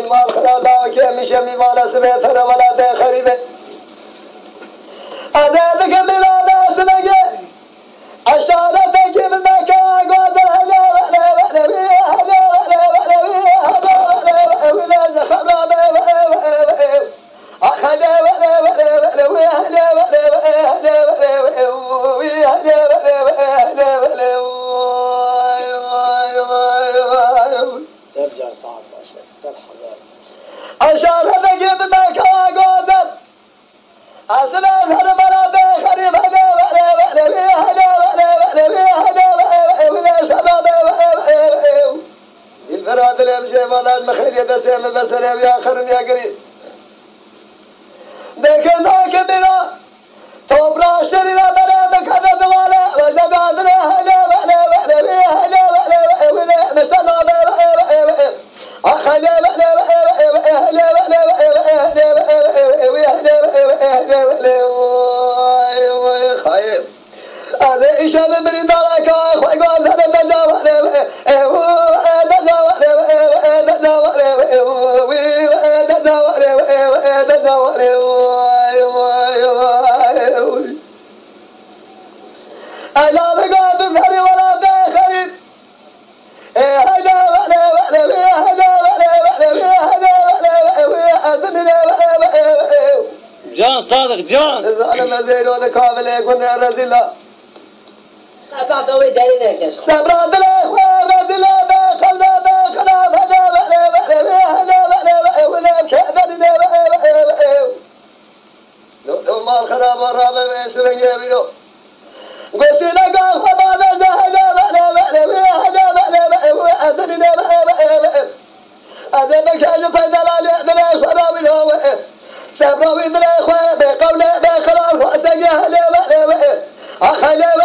مال خدا که میشه میمال سبیتر ولاد خریبه عدد که میلاد اسمگه اشارت که بنکه گادر هلا ولا أشارتك بدك أقعد أسمع هذا مراد خريب هلا الفراد اللي يمشي مالات مخير يدسي من بسر يا خرم يا قريب دكنا كبيرة توبلا شري لا برادك هذا دوالا وجبادنا هلا مستنا هذا إيش من بريد عليك أخوي قال هذا ألا بقى تظهري ولا تخرب جان صادق جان أنا مزيد وأنا كامل يكون رزيلا بعد أول دليل يا شيخ سبرات الإخوة رزيلا دخلنا دخلنا لو ما الخراب والرابع ويسرن يبينو قلت لك أخوة هذا مكان فيدل عليه دليل فرامي له سبرامي دليل خواه بقوله بخلاص وأتجاه له أخي له